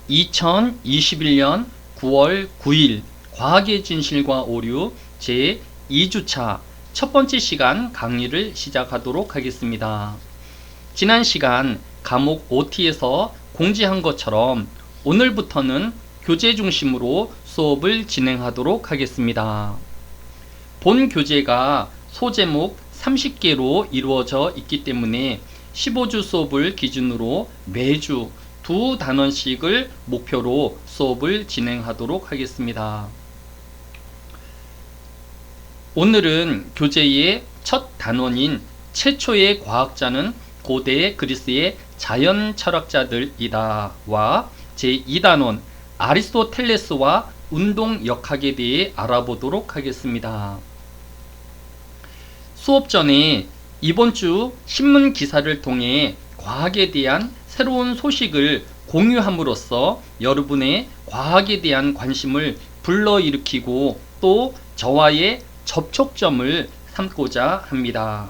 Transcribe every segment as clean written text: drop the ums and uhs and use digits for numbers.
2021년 9월 9일 과학의 진실과 오류 제2주차 첫 번째 시간 강의를 시작하도록 하겠습니다. 지난 시간 과목 OT에서 공지한 것처럼 오늘부터는 교재 중심으로 수업을 진행하도록 하겠습니다. 본 교재가 소제목 30개로 이루어져 있기 때문에 15주 수업을 기준으로 매주 2단원씩을 목표로 수업을 진행하도록 하겠습니다. 오늘은 교재의 첫 단원인 최초의 과학자는 고대 그리스의 자연 철학자들이다 와 제2단원 아리스토텔레스와 운동 역학에 대해 알아보도록 하겠습니다. 수업 전에 이번 주 신문 기사를 통해 과학에 대한 새로운 소식을 공유함으로써 여러분의 과학에 대한 관심을 불러일으키고 또 저와의 접촉점을 삼고자 합니다.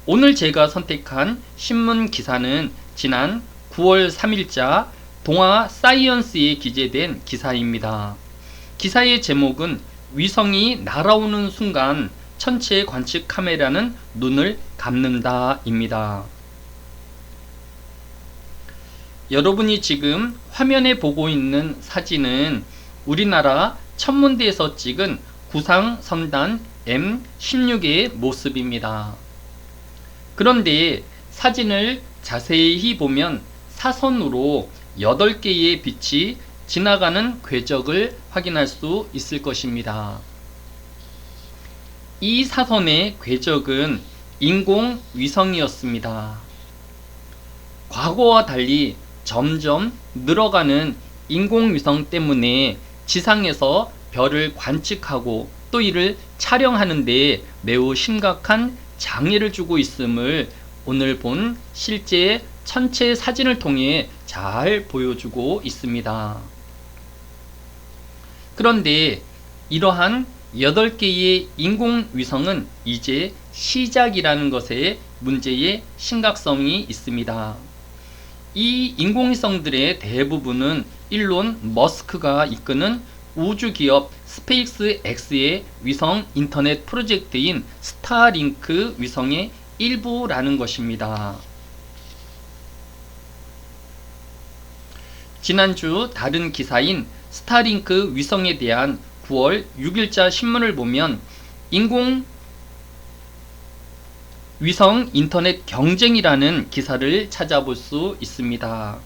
오늘 제가 선택한 신문 기사는 지난 9월 3일자 동아 사이언스에 기재된 기사입니다. 기사의 제목은 위성이 날아오는 순간 천체 관측 카메라는 눈을 감는다 입니다. 여러분이 지금 화면에 보고 있는 사진은 우리나라 천문대에서 찍은 구상선단 M16의 모습입니다. 그런데 사진을 자세히 보면 사선으로 8개의 빛이 지나가는 궤적을 확인할 수 있을 것입니다. 이 사선의 궤적은 인공위성이었습니다. 과거와 달리 점점 늘어가는 인공위성 때문에 지상에서 별을 관측하고 또 이를 촬영하는 데 매우 심각한 장애를 주고 있음을 오늘 본 실제 천체 사진을 통해 잘 보여주고 있습니다. 그런데 이러한 8개의 인공위성은 이제 시작이라는 것에 문제의 심각성이 있습니다. 이 인공위성들의 대부분은 일론 머스크가 이끄는 우주기업 스페이스X의 위성 인터넷 프로젝트인 스타링크 위성의 일부라는 것입니다. 지난주 다른 기사인 스타링크 위성에 대한 9월 6일자 신문을 보면 인공위성 인터넷 경쟁이라는 기사를 찾아볼 수 있습니다.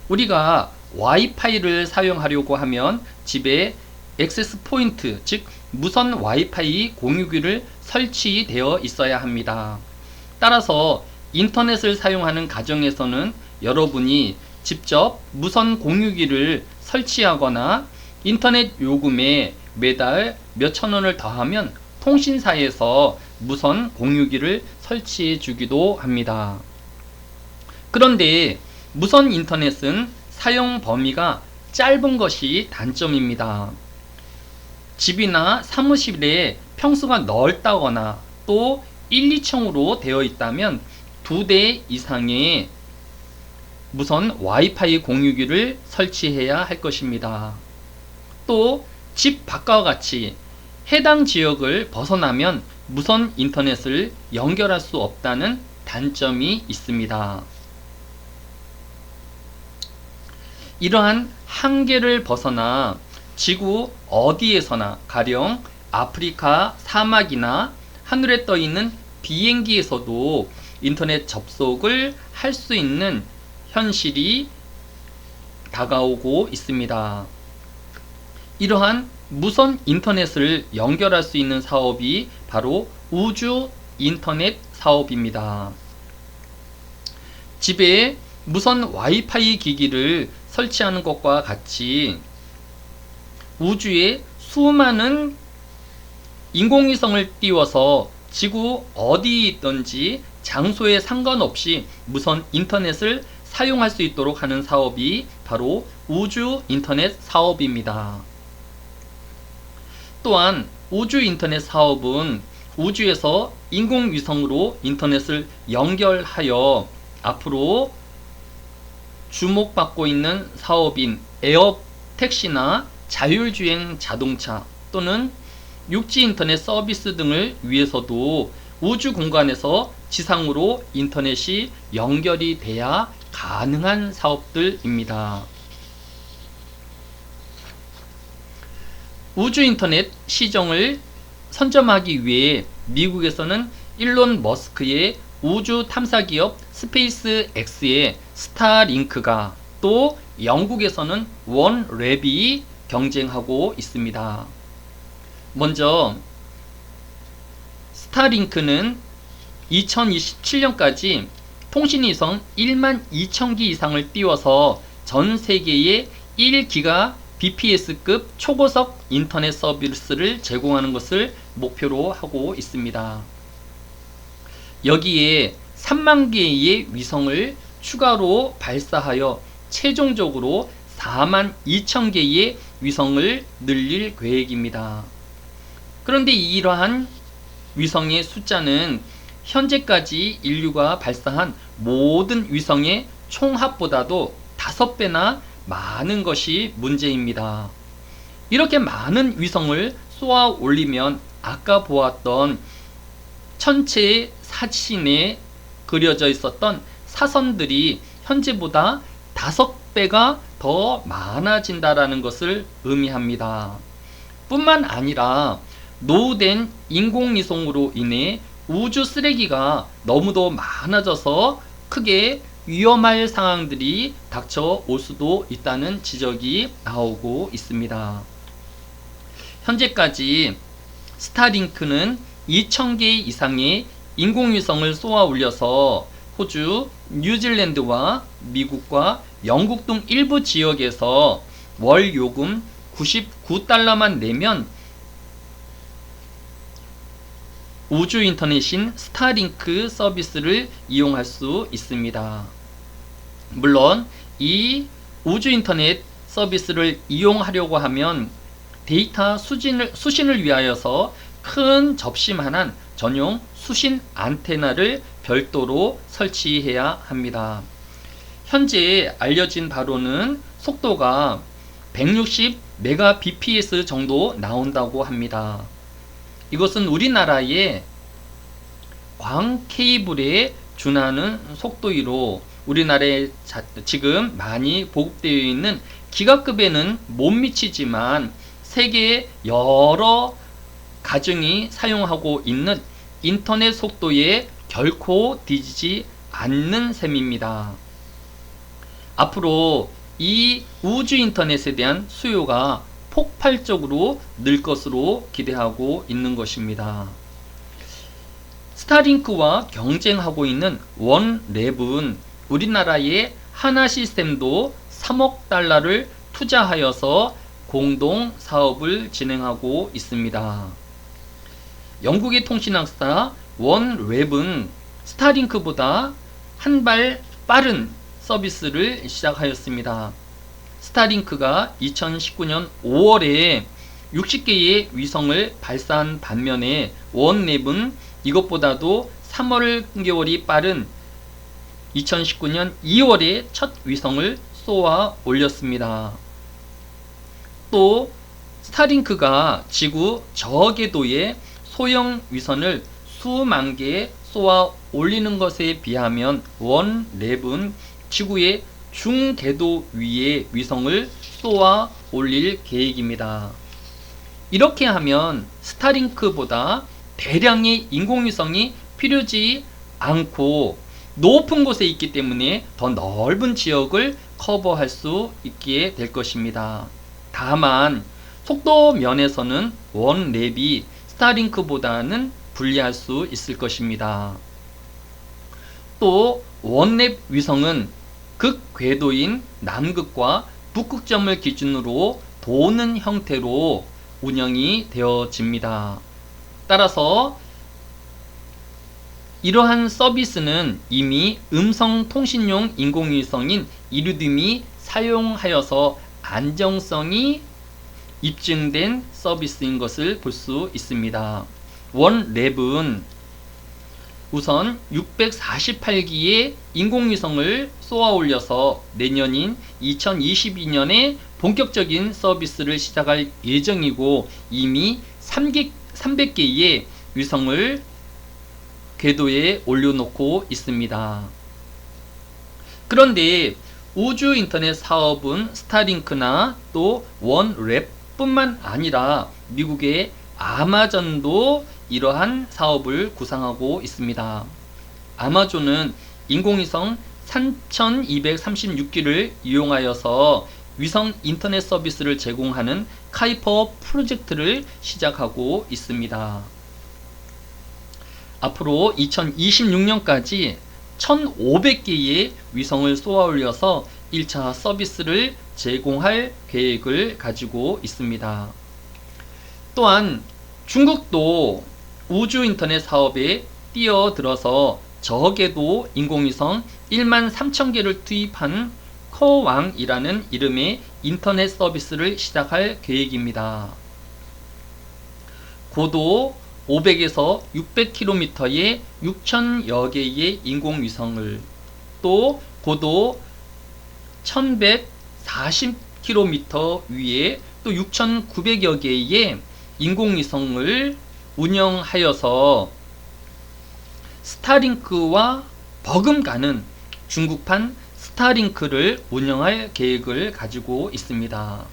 우리가 와이파이를 사용하려고 하면 집에 액세스 포인트, 즉 무선 와이파이 공유기를 설치되어 있어야 합니다. 따라서 인터넷을 사용하는 가정에서는 여러분이 직접 무선 공유기를 설치하거나 인터넷 요금에 매달 몇천 원을 더하면 통신사에서 무선 공유기를 설치해 주기도 합니다. 그런데 무선 인터넷은 사용 범위가 짧은 것이 단점입니다. 집이나 사무실에 평수가 넓다거나 또 1, 2층으로 되어 있다면 2대 이상의 무선 와이파이 공유기를 설치해야 할 것입니다. 또 집 밖과 같이 해당 지역을 벗어나면 무선 인터넷을 연결할 수 없다는 단점이 있습니다. 이러한 한계를 벗어나 지구 어디에서나 가령 아프리카 사막이나 하늘에 떠 있는 비행기에서도 인터넷 접속을 할 수 있는 현실이 다가오고 있습니다. 이러한 무선 인터넷을 연결할 수 있는 사업이 바로 우주 인터넷 사업입니다. 집에 무선 와이파이 기기를 설치하는 것과 같이 우주에 수많은 인공위성을 띄워서 지구 어디에 있든지 장소에 상관없이 무선 인터넷을 사용할 수 있도록 하는 사업이 바로 우주 인터넷 사업입니다. 또한 우주 인터넷 사업은 우주에서 인공위성으로 인터넷을 연결하여 앞으로 주목받고 있는 사업인 에어 택시나 자율주행 자동차 또는 육지 인터넷 서비스 등을 위해서도 우주 공간에서 지상으로 인터넷이 연결이 돼야 가능한 사업들입니다. 우주 인터넷 시정을 선점하기 위해 미국에서는 일론 머스크의 우주 탐사 기업 스페이스 X의 스타링크가, 또 영국에서는 원랩이 경쟁하고 있습니다. 먼저 스타링크는 2027년까지 통신위성 1만 2천 기 이상을 띄워서 전 세계에 1GBps급 초고속 인터넷 서비스를 제공하는 것을 목표로 하고 있습니다. 여기에 3만 개의 위성을 추가로 발사하여 최종적으로 4만 2천 개의 위성을 늘릴 계획입니다. 그런데 이러한 위성의 숫자는 현재까지 인류가 발사한 모든 위성의 총합보다도 5배나 많은 것이 문제입니다. 이렇게 많은 위성을 쏘아 올리면 아까 보았던 천체의 사진에 그려져 있었던 사선들이 현재보다 5배가 더 많아진다라는 것을 의미합니다. 뿐만 아니라 노후된 인공위성으로 인해 우주 쓰레기가 너무도 많아져서 크게 위험할 상황들이 닥쳐올 수도 있다는 지적이 나오고 있습니다. 현재까지 스타링크는 2,000개 이상의 인공위성을 쏘아 올려서 호주, 뉴질랜드와 미국과 영국 등 일부 지역에서 월 요금 $99만 내면 우주 인터넷인 스타링크 서비스를 이용할 수 있습니다. 물론 이 우주 인터넷 서비스를 이용하려고 하면 데이터 수신을 위하여서 큰 접시만한 전용 수신 안테나를 별도로 설치해야 합니다. 현재 알려진 바로는 속도가 160Mbps 정도 나온다고 합니다. 이것은 우리나라의 광 케이블에 준하는 속도이로 우리나라에 지금 많이 보급되어 있는 기가급에는 못 미치지만 세계의 여러 가정이 사용하고 있는 인터넷 속도에 결코 뒤지지 않는 셈입니다. 앞으로 이 우주 인터넷에 대한 수요가 폭발적으로 늘 것으로 기대하고 있는 것입니다. 스타링크와 경쟁하고 있는 원랩은 우리나라의 하나시스템도 3억 달러를 투자하여서 공동 사업을 진행하고 있습니다. 영국의 통신학사 원랩은 스타링크보다 한 발 빠른 서비스를 시작하였습니다. 스타링크가 2019년 5월에 60개의 위성을 발사한 반면에 원랩은 이것보다도 3개월이 빠른 2019년 2월에 첫 위성을 쏘아 올렸습니다. 또 스타링크가 지구 저궤도에 소형 위성을 수만 개 쏘아 올리는 것에 비하면 원랩은 지구의 중궤도 위에 위성을 쏘아 올릴 계획입니다. 이렇게 하면 스타링크보다 대량의 인공위성이 필요지 않고 높은 곳에 있기 때문에 더 넓은 지역을 커버할 수 있게 될 것입니다. 다만 속도 면에서는 원랩이 스타링크보다는 불리할 수 있을 것입니다. 또 원랩 위성은 극궤도인 남극과 북극점을 기준으로 도는 형태로 운영이 되어집니다. 따라서 이러한 서비스는 이미 음성통신용 인공위성인 이루dim이 사용하여서 안정성이 입증된 서비스인 것을 볼 수 있습니다. 원랩은 우선 648기의 인공위성을 쏘아 올려서 내년인 2022년에 본격적인 서비스를 시작할 예정이고 이미 300개의 위성을 궤도에 올려놓고 있습니다. 그런데 우주 인터넷 사업은 스타링크나 또 원랩뿐만 아니라 미국의 아마존도 이러한 사업을 구상하고 있습니다. 아마존은 인공위성 3236기를 이용하여서 위성 인터넷 서비스를 제공하는 카이퍼 프로젝트를 시작하고 있습니다. 앞으로 2026년까지 1500개의 위성을 쏘아 올려서 1차 서비스를 제공할 계획을 가지고 있습니다. 또한 중국도 우주 인터넷 사업에 뛰어들어서 저궤도 인공위성 13,000개를 투입한 커왕이라는 이름의 인터넷 서비스를 시작할 계획입니다. 고도 500에서 600km의 6,000여 개의 인공위성을, 또 고도 1140km 위에 또 6,900여 개의 인공위성을 운영하여서 스타링크와 버금가는 중국판 스타링크를 운영할 계획을 가지고 있습니다.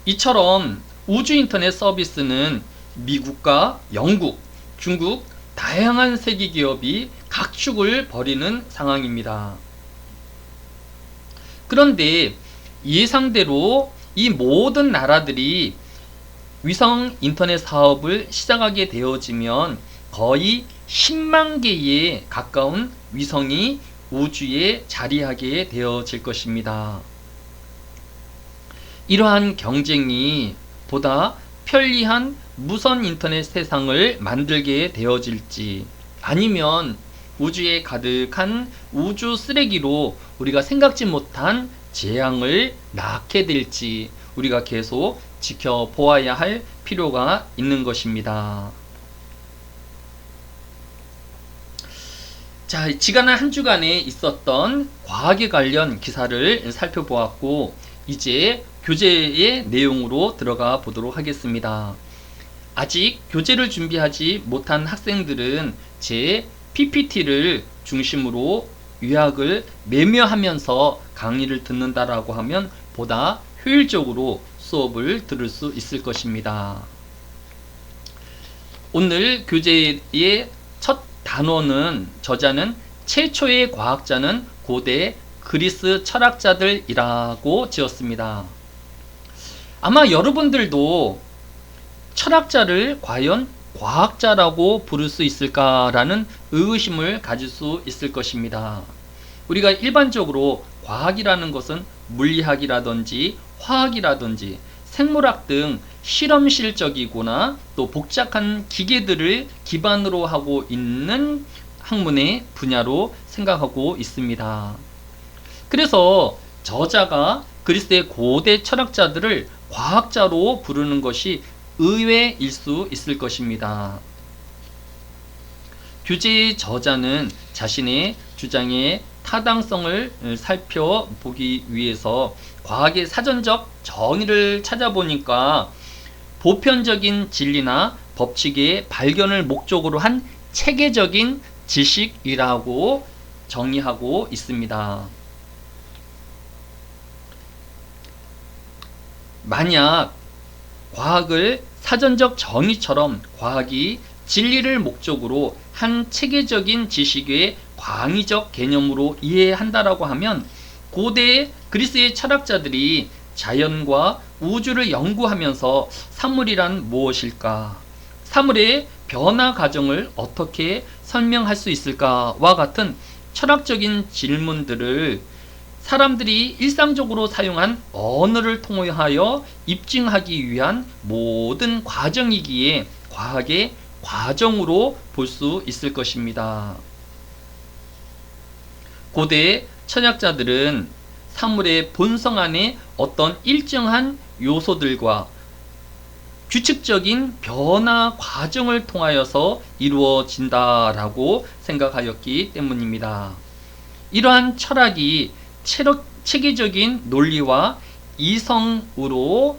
이처럼 우주 인터넷 서비스는 미국과 영국, 중국 다양한 세계 기업이 각축을 벌이는 상황입니다. 그런데 예상대로 이 모든 나라들이 위성 인터넷 사업을 시작하게 되어지면 거의 10만 개에 가까운 위성이 우주에 자리하게 되어질 것입니다. 이러한 경쟁이 보다 편리한 무선 인터넷 세상을 만들게 되어질지, 아니면 우주에 가득한 우주 쓰레기로 우리가 생각지 못한 재앙을 낳게 될지 우리가 계속 지켜보아야 할 필요가 있는 것입니다. 자, 지난 한 주간에 있었던 과학에 관련 기사를 살펴보았고, 이제 교재의 내용으로 들어가 보도록 하겠습니다. 아직 교재를 준비하지 못한 학생들은 제 PPT를 중심으로 요약을 매매하면서 강의를 듣는다라고 하면 보다 효율적으로 수업을 들을 수 있을 것입니다. 오늘 교재의 첫 단어는, 저자는 최초의 과학자는 고대 그리스 철학자들이라고 지었습니다. 아마 여러분들도 철학자를 과연 과학자라고 부를 수 있을까라는 의구심을 가질 수 있을 것입니다. 우리가 일반적으로 과학이라는 것은 물리학이라든지 화학이라든지 생물학 등 실험실적이거나 또 복잡한 기계들을 기반으로 하고 있는 학문의 분야로 생각하고 있습니다. 그래서 저자가 그리스의 고대 철학자들을 과학자로 부르는 것이 의외일 수 있을 것입니다. 교재의 저자는 자신의 주장의 타당성을 살펴보기 위해서 과학의 사전적 정의를 찾아보니까 보편적인 진리나 법칙의 발견을 목적으로 한 체계적인 지식이라고 정의하고 있습니다. 만약 과학을 사전적 정의처럼 과학이 진리를 목적으로 한 체계적인 지식의 광의적 개념으로 이해한다라고 하면 고대 그리스의 철학자들이 자연과 우주를 연구하면서 사물이란 무엇일까? 사물의 변화 과정을 어떻게 설명할 수 있을까와 같은 철학적인 질문들을 사람들이 일상적으로 사용한 언어를 통하여 입증하기 위한 모든 과정이기에 과학의 과정으로 볼 수 있을 것입니다. 고대 철학자들은 사물의 본성 안에 어떤 일정한 요소들과 규칙적인 변화 과정을 통하여서 이루어진다라고 생각하였기 때문입니다. 이러한 철학이 체계적인 논리와 이성으로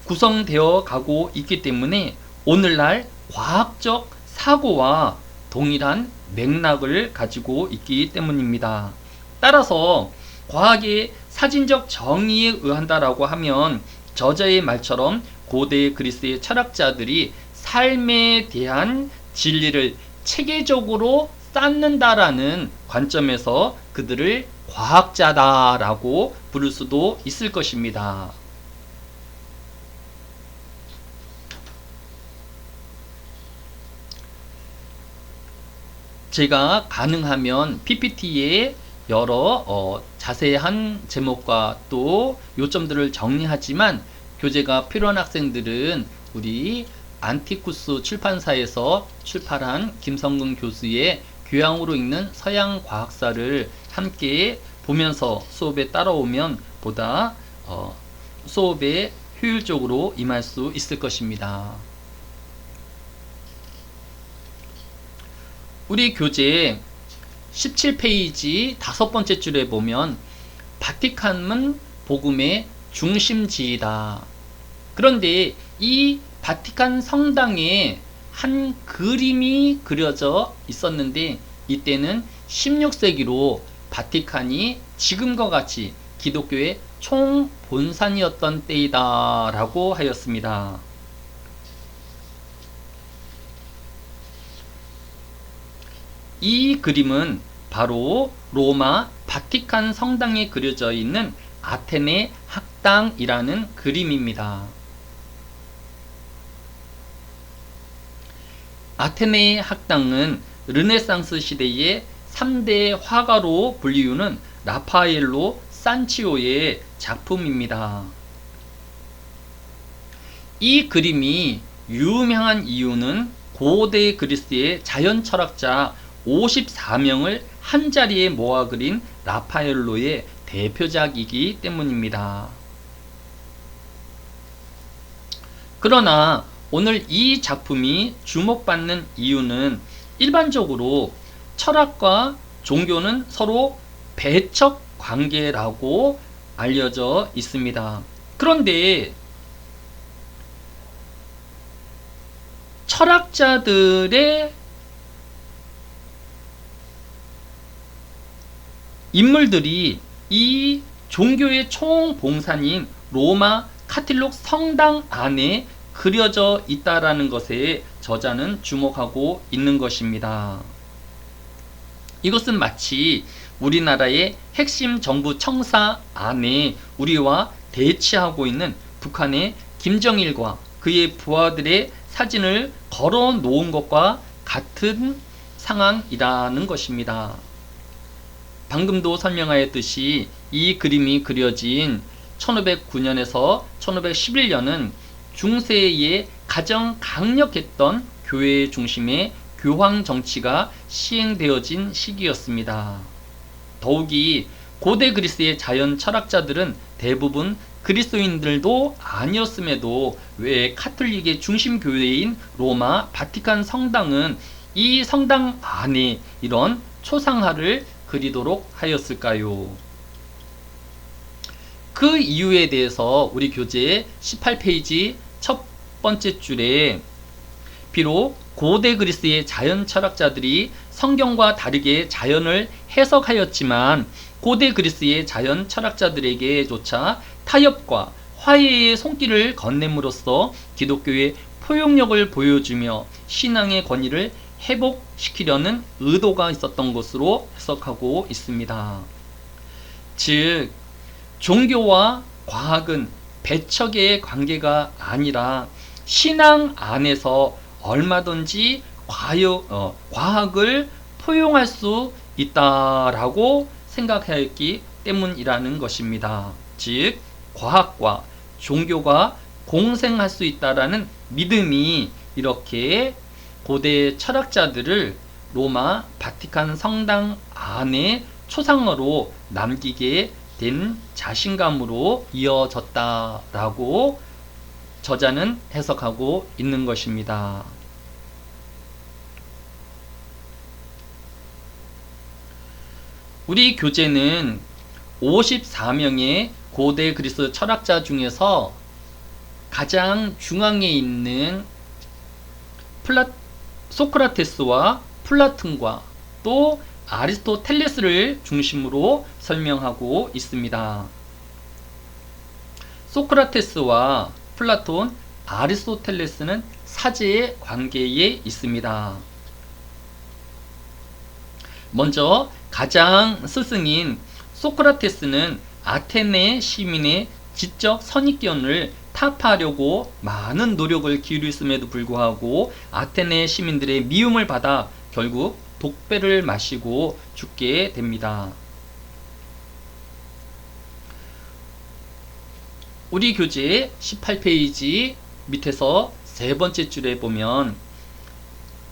구성되어 가고 있기 때문에 오늘날 과학적 사고와 동일한 맥락을 가지고 있기 때문입니다. 따라서 과학의 사진적 정의에 의한다라고 하면 저자의 말처럼 고대 그리스의 철학자들이 삶에 대한 진리를 체계적으로 쌓는다라는 관점에서 그들을 과학자다라고 부를 수도 있을 것입니다. 제가 가능하면 PPT에 여러 자세한 제목과 또 요점들을 정리하지만 교재가 필요한 학생들은 우리 안티쿠스 출판사에서 출판한 김성근 교수의 교양으로 읽는 서양 과학사를 함께 보면서 수업에 따라오면 보다 수업에 효율적으로 임할 수 있을 것입니다. 우리 교재 17페이지 5번째 줄에 보면 바티칸은 복음의 중심지이다. 그런데 이 바티칸 성당에 한 그림이 그려져 있었는데 이때는 16세기로 바티칸이 지금과 같이 기독교의 총본산이었던 때이다 라고 하였습니다. 이 그림은 바로 로마 바티칸 성당에 그려져 있는 아테네 학당이라는 그림입니다. 아테네 학당은 르네상스 시대의 3대 화가로 불리우는 라파엘로 산치오의 작품입니다. 이 그림이 유명한 이유는 고대 그리스의 자연 철학자 54명을 한자리에 모아 그린 라파엘로의 대표작이기 때문입니다. 그러나 오늘 이 작품이 주목받는 이유는 일반적으로 철학과 종교는 서로 배척 관계라고 알려져 있습니다. 그런데 철학자들의 인물들이 이 종교의 총봉산인 로마 카틸록 성당 안에 그려져 있다라는 것에 저자는 주목하고 있는 것입니다. 이것은 마치 우리나라의 핵심 정부 청사 안에 우리와 대치하고 있는 북한의 김정일과 그의 부하들의 사진을 걸어 놓은 것과 같은 상황이라는 것입니다. 방금도 설명하였듯이 이 그림이 그려진 1509년에서 1511년은 중세에 가장 강력했던 교회 중심의 교황 정치가 시행되어진 시기였습니다. 더욱이 고대 그리스의 자연 철학자들은 대부분 그리스도인들도 아니었음에도 왜 카톨릭의 중심 교회인 로마 바티칸 성당은 이 성당 안에 이런 초상화를 그리도록 하였을까요? 그 이유에 대해서 우리 교재 18페이지 첫 번째 줄에 비록 고대 그리스의 자연 철학자들이 성경과 다르게 자연을 해석하였지만 고대 그리스의 자연 철학자들에게조차 타협과 화해의 손길을 건넴으로써 기독교의 포용력을 보여주며 신앙의 권위를 회복시키려는 의도가 있었던 것으로 해석하고 있습니다. 즉 종교와 과학은 배척의 관계가 아니라 신앙 안에서 얼마든지 과학을 포용할 수 있다라고 생각하였기 때문이라는 것입니다. 즉 과학과 종교가 공생할 수 있다라는 믿음이 이렇게 고대 철학자들을 로마 바티칸 성당 안에 초상화로 남기게 된 자신감으로 이어졌다라고 저자는 해석하고 있는 것입니다. 우리 교재는 54명의 고대 그리스 철학자 중에서 가장 중앙에 있는 소크라테스와 플라톤과 또 아리스토텔레스를 중심으로 설명하고 있습니다. 소크라테스와 플라톤, 아리스토텔레스는 사제의 관계에 있습니다. 먼저 가장 스승인 소크라테스는 아테네 시민의 지적 선입견을 타파하려고 많은 노력을 기울였음에도 불구하고 아테네 시민들의 미움을 받아 결국 독배를 마시고 죽게 됩니다. 우리 교재 18페이지 밑에서 세 번째 줄에 보면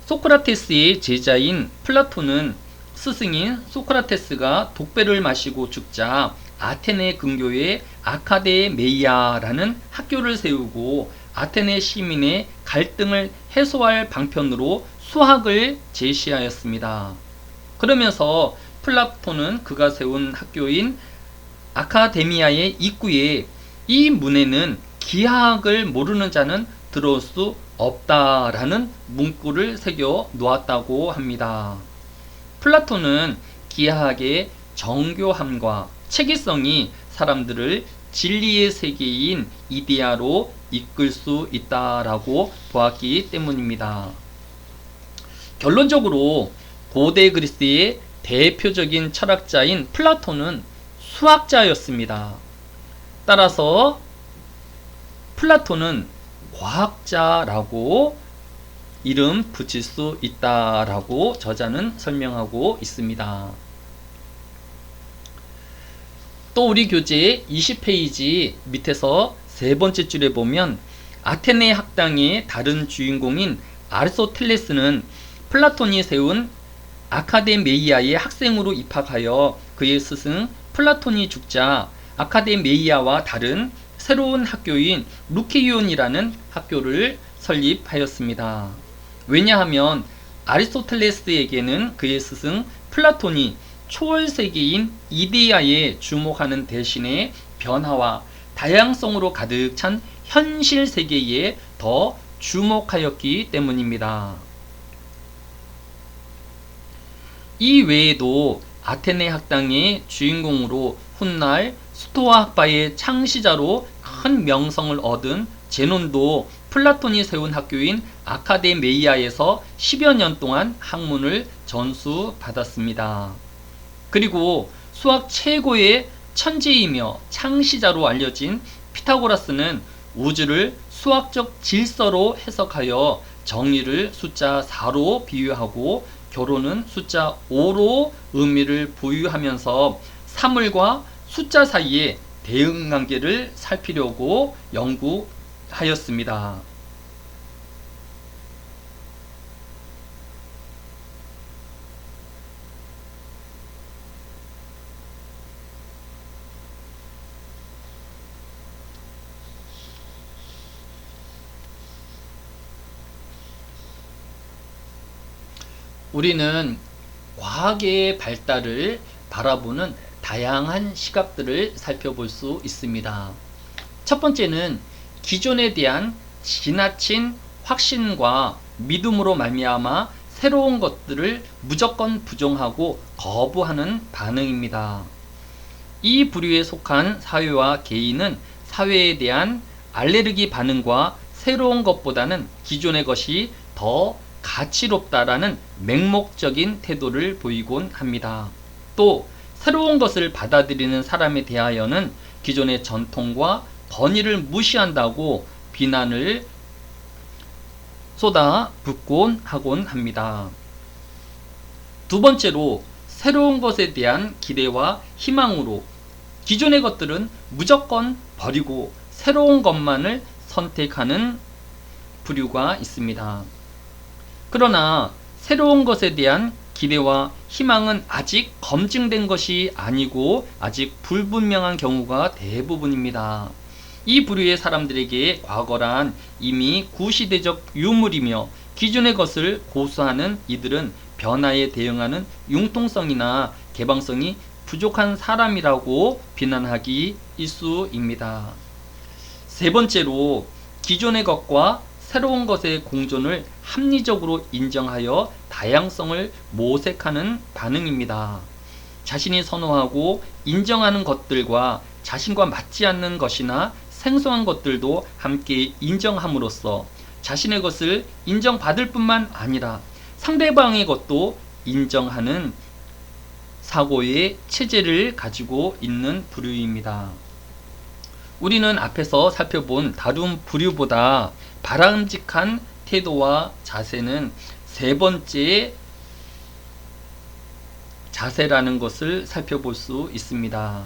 소크라테스의 제자인 플라톤은 스승인 소크라테스가 독배를 마시고 죽자 아테네 근교에 아카데메이아라는 학교를 세우고 아테네 시민의 갈등을 해소할 방편으로 수학을 제시하였습니다. 그러면서 플라톤은 그가 세운 학교인 아카데미아의 입구에 이 문에는 기하학을 모르는 자는 들어올 수 없다라는 문구를 새겨 놓았다고 합니다. 플라톤은 기하학의 정교함과 체계성이 사람들을 진리의 세계인 이데아로 이끌 수 있다라고 보았기 때문입니다. 결론적으로 고대 그리스의 대표적인 철학자인 플라톤은 수학자였습니다. 따라서 플라톤은 과학자라고 이름 붙일 수 있다라고 저자는 설명하고 있습니다. 또 우리 교재 20페이지 밑에서 세 번째 줄에 보면 아테네 학당의 다른 주인공인 아리스토텔레스는 플라톤이 세운 아카데메이아의 학생으로 입학하여 그의 스승 플라톤이 죽자 아카데메이아와 다른 새로운 학교인 루케이온이라는 학교를 설립하였습니다. 왜냐하면 아리스토텔레스에게는 그의 스승 플라톤이 초월세계인 이데아에 주목하는 대신에 변화와 다양성으로 가득 찬 현실 세계에 더 주목하였기 때문입니다. 이 외에도 아테네 학당의 주인공으로 훗날 스토아 학파의 창시자로 큰 명성을 얻은 제논도 플라톤이 세운 학교인 아카데메이아에서 10여 년 동안 학문을 전수받았습니다. 그리고 수학 최고의 천재이며 창시자로 알려진 피타고라스는 우주를 수학적 질서로 해석하여 정의를 숫자 4로 비유하고 결혼은 숫자 5로 의미를 부유하면서 사물과 숫자 사이의 대응관계를 살피려고 연구하였습니다. 우리는 과학의 발달을 바라보는 다양한 시각들을 살펴볼 수 있습니다. 첫 번째는 기존에 대한 지나친 확신과 믿음으로 말미암아 새로운 것들을 무조건 부정하고 거부하는 반응입니다. 이 부류에 속한 사회와 개인은 사회에 대한 알레르기 반응과 새로운 것보다는 기존의 것이 더 가치롭다라는 맹목적인 태도를 보이곤 합니다. 또 새로운 것을 받아들이는 사람에 대하여는 기존의 전통과 권위를 무시한다고 비난을 쏟아붓곤 하곤 합니다. 두 번째로 새로운 것에 대한 기대와 희망으로 기존의 것들은 무조건 버리고 새로운 것만을 선택하는 부류가 있습니다. 그러나 새로운 것에 대한 기대와 희망은 아직 검증된 것이 아니고 아직 불분명한 경우가 대부분입니다. 이 부류의 사람들에게 과거란 이미 구시대적 유물이며 기존의 것을 고수하는 이들은 변화에 대응하는 융통성이나 개방성이 부족한 사람이라고 비난하기 일쑤입니다. 세 번째로 기존의 것과 새로운 것의 공존을 합리적으로 인정하여 다양성을 모색하는 반응입니다. 자신이 선호하고 인정하는 것들과 자신과 맞지 않는 것이나 생소한 것들도 함께 인정함으로써 자신의 것을 인정받을 뿐만 아니라 상대방의 것도 인정하는 사고의 체제를 가지고 있는 부류입니다. 우리는 앞에서 살펴본 다른 부류보다 바람직한 태도와 자세는 세 번째 자세라는 것을 살펴볼 수 있습니다.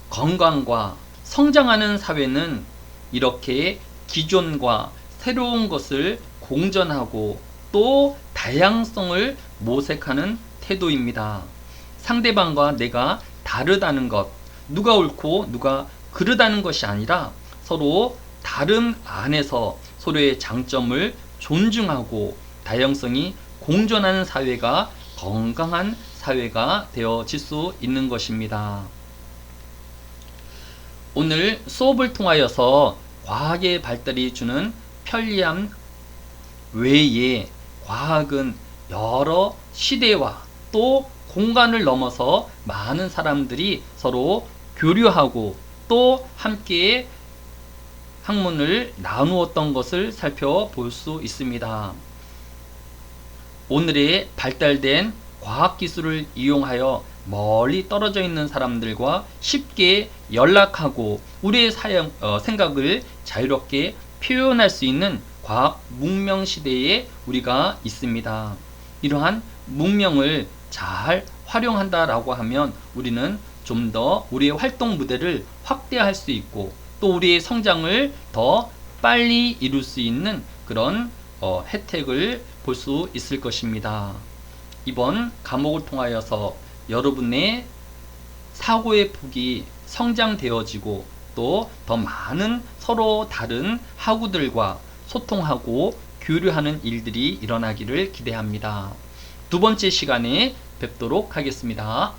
건강과 성장하는 사회는 이렇게 기존과 새로운 것을 공존하고 또 다양성을 모색하는 태도입니다. 상대방과 내가 다르다는 것, 누가 옳고 누가 그르다는 것이 아니라 서로 다름 안에서 서로의 장점을 존중하고 다양성이 공존하는 사회가 건강한 사회가 되어질 수 있는 것입니다. 오늘 수업을 통하여서 과학의 발달이 주는 편리함 외에 과학은 여러 시대와 또 공간을 넘어서 많은 사람들이 서로 교류하고 또 함께 학문을 나누었던 것을 살펴볼 수 있습니다. 오늘의 발달된 과학기술을 이용하여 멀리 떨어져 있는 사람들과 쉽게 연락하고 우리의 생각을 자유롭게 표현할 수 있는 과학 문명 시대에 우리가 있습니다. 이러한 문명을 잘 활용한다라고 하면 우리는 좀 더 우리의 활동 무대를 확대할 수 있고 또 우리의 성장을 더 빨리 이룰 수 있는 그런 혜택을 볼 수 있을 것입니다. 이번 과목을 통하여서 여러분의 사고의 폭이 성장되어지고 또 더 많은 서로 다른 학우들과 소통하고 교류하는 일들이 일어나기를 기대합니다. 두 번째 시간에 뵙도록 하겠습니다.